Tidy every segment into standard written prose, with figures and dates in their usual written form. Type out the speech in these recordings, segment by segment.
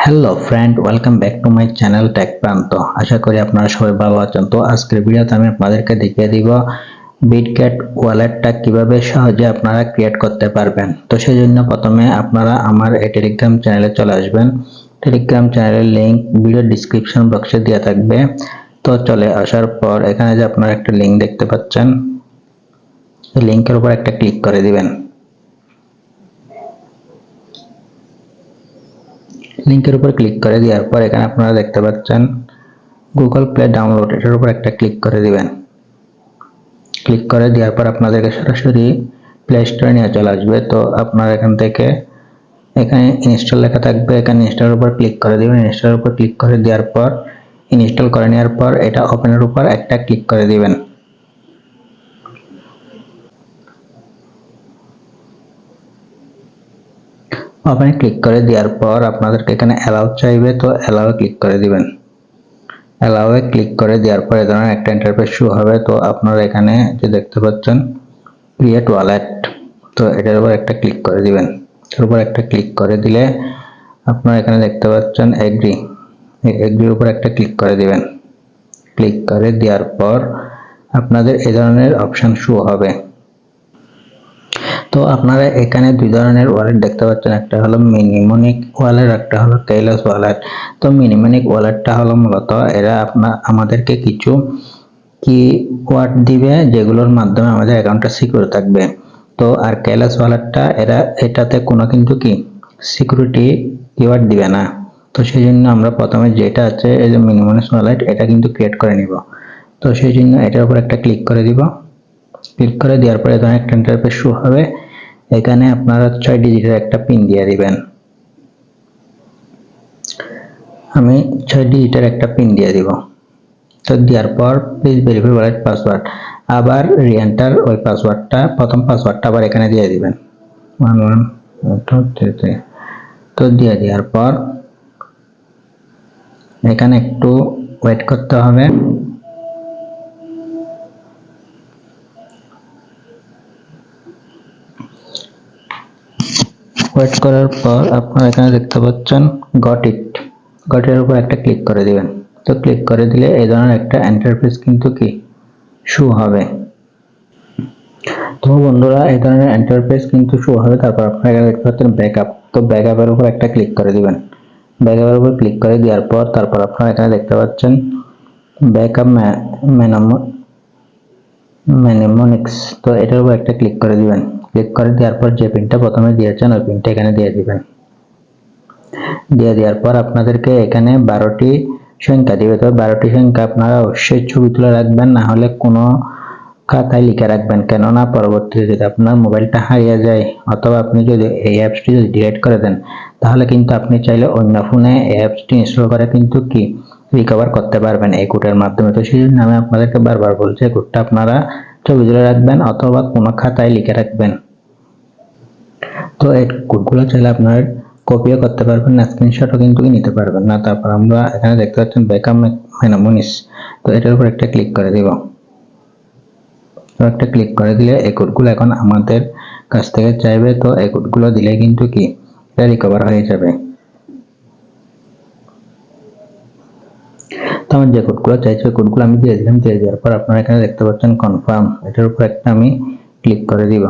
Hello friend, welcome back to my channel Tech Pranta. আশা করি আপনারা সবাই ভালো আছেন। তো আজকের ভিডিওতে আমি আপনাদেরকে দেখিয়ে দিব বিটগেট ওয়ালেটটা কিভাবে সহজে আপনারা ক্রিয়েট করতে পারবেন। তো সেই জন্য প্রথমে আপনারা আমার এই টেলিগ্রাম চ্যানেলে চলে আসবেন। টেলিগ্রাম চ্যানেলের লিংক ভিডিও ডিসক্রিপশন বক্সে দেওয়া থাকবে। তো চলে আসার পর এখানে যে আপনারা একটা লিংক দেখতে পাচ্ছেন, এই লিংকের উপর একটা ক্লিক করে দিবেন। লিংকের উপর ক্লিক করে দেওয়ার পর এখানে আপনারা দেখতে পাচ্ছেন গুগল প্লে ডাউনলোড, এটার উপর একটা ক্লিক করে দিবেন। ক্লিক করে দেওয়ার পর আপনাদেরকে সরাসরি প্লে স্টোরে নিয়ে চলে আসবে। তো আপনারা এখান থেকে এখানে ইনস্টল লেখা থাকবে, এখানে ইনস্টলের উপর ক্লিক করে দিবেন। ইনস্টলের উপর ক্লিক করে দেওয়ার পর ইনস্টল করে নেওয়ার পর এটা ওপেনের উপর একটা ক্লিক করে দিবেন। ওপেনে ক্লিক করে দেওয়ার পর আপনাদেরকে এখানে অ্যালাউ চাইবে, তো অ্যালাউ ক্লিক করে দিবেন। অ্যালাউয়ে ক্লিক করে দেওয়ার পর এই ধরনের একটা ইন্টারফেস শো হবে। তো আপনারা এখানে যে দেখতে পাচ্ছেন ক্রিয়েট ওয়ালেট, তো এটার উপর একটা ক্লিক করে দিবেন। এর উপর একটা ক্লিক করে দিলে আপনারা এখানে দেখতে পাচ্ছেন এগ্রি, এগ্রির উপর একটা ক্লিক করে দিবেন। ক্লিক করে দেওয়ার পর আপনাদের এই ধরনের অপশন শো হবে। তো আপনারা এখানে দুই ধরনের ওয়ালেট দেখতে পাচ্ছেন, একটা হলো মিনিমনিক ওয়ালেট, একটা হলো কেইলাস ওয়ালেট। তো মিনিমনিক ওয়ালেটটা হলো মূলত এরা আমাদেরকে কিছু কিওয়ার্ড দিবে যেগুলোর মাধ্যমে আমাদের অ্যাকাউন্টটা সিকিউর থাকবে। তো আর কেইলাস ওয়ালেটটা এটাতে কোনো কিন্তু সিকিউরিটি কিওয়ার্ড দিবে না। তো সেই জন্য আমরা প্রথমে যেটা আছে এই যে মিনিমনিক ওয়ালেট, এটা কিন্তু ক্রিয়েট করে নিব। তো সেই জন্য এটার উপর একটা ক্লিক করে দিব। ক্লিক করে দেওয়ার পরে এখানে একটা ইন্টারফেস শো হবে। এখানে আপনারা 6 ডিজিটের একটা পিন দিয়ে দিবেন। আমি 6 ডিজিটের একটা পিন দিয়ে দিব। তো দেওয়ার পর প্লিজ ভেরিফাই ওয়ালেট পাসওয়ার্ড, আবার রিএন্টার ওই পাসওয়ার্ডটা, প্রথম পাসওয়ার্ডটা আবার এখানে দিয়ে দিবেন 1123। তো দিয়ে দেওয়ার পর এখানে একটু ওয়েট করতে হবে। ওয়েট করার পর আপনারা এখানে দেখতে পাচ্ছেন গট এর উপর একটা ক্লিক করে দিবেন। তো ক্লিক করে দিলে এই ধরনের একটা ইন্টারফেস কিন্তু শো হবে। তো বন্ধুরা এই ধরনের ইন্টারফেস কিন্তু শো হবে। তারপর আপনারা এখানে দেখতে পাচ্ছেন ব্যাকআপ, তো ব্যাকআপের উপর একটা ক্লিক করে দিবেন। ব্যাকআপের উপর ক্লিক করে দেওয়ার পর তারপর আপনারা এখানে দেখতে পাচ্ছেন ব্যাকআপ মেনেমনিক্স, তো এটার উপর একটা ক্লিক করে দিবেন। ক্লিক করে দেওয়ার পর যে পিনটা প্রথমে দিয়েছেন ওই পিনটা এখানে দিয়ে দিবেন। দিয়ে দেওয়ার পর আপনাদেরকে এখানে 12টি সংখ্যা দিবে। তো 12টি সংখ্যা আপনারা অবশ্যই ছবি তুলে রাখবেন, না হলে কোনো খাতায় লিখে রাখবেন, কেননা পরবর্তীতে যদি আপনার মোবাইলটা হারিয়ে যায় অথবা আপনি যদি এই অ্যাপসটি যদি ডিলিট করে দেন, তাহলে কিন্তু আপনি চাইলে অন্য ফোনে এই অ্যাপসটি ইনস্টল করে কিন্তু রিকভার করতে পারবেন এই কোডের মাধ্যমে। তো সেই জন্য আমি আপনাদেরকে বারবার বলছি এই কোডটা আপনারা ছবি তুলে রাখবেন অথবা কোনো খাতায় লিখে রাখবেন। তো এই কোডগুলো চাইলে আপনার কপিও করতে পারবেন না, স্ক্রিনশটও কিন্তু নিতে পারবেন না। তারপর আমরা এখানে দেখতে পাচ্ছেন ব্যাকআপ মেনেমনিক্স, তো এটার উপর একটা ক্লিক করে দিব। একটা ক্লিক করে দিলে এই কোডগুলো এখন আমাদের কাছ থেকে চাইবে। তো এই কোডগুলো দিলে কিন্তু এটা রিকভার হয়ে যাবে। তো আমার যে কোডগুলো চাইছে ওই কোডগুলো আমি দিয়ে দিলাম। দিয়ে দেওয়ার পর আপনারা এখানে দেখতে পাচ্ছেন কনফার্ম, এটার উপর একটা আমি ক্লিক করে দিব।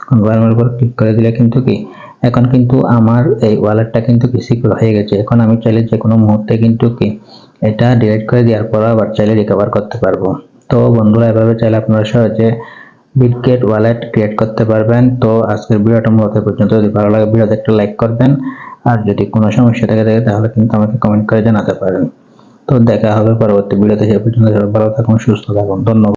কনফার্মের উপর ক্লিক করে দিলে কিন্তু এখন কিন্তু আমার এই ওয়ালেটটা কিন্তু সিকিউর হয়ে গেছে। এখন আমি চাইলে যে কোনো মুহূর্তে কিন্তু এটা ডিলিট করে দেওয়ার পর আবার চাইলে রিকভার করতে পারবো। তো বন্ধুরা এভাবে চাইলে আপনারা সহজে বিটগেট ওয়ালেট ক্রিয়েট করতে পারবেন। তো আজকের ভিডিওটা মূলত পর্যন্ত। যদি ভালো লাগে ভিডিওতে একটা লাইক করবেন, আর যদি কোনো সমস্যা থাকে তাহলে কিন্তু আমাকে কমেন্ট করে জানাতে পারেন। তো দেখা হবে পরবর্তী ভিডিওতে। সে পর্যন্ত ভালো থাকুন, সুস্থ থাকুন। ধন্যবাদ।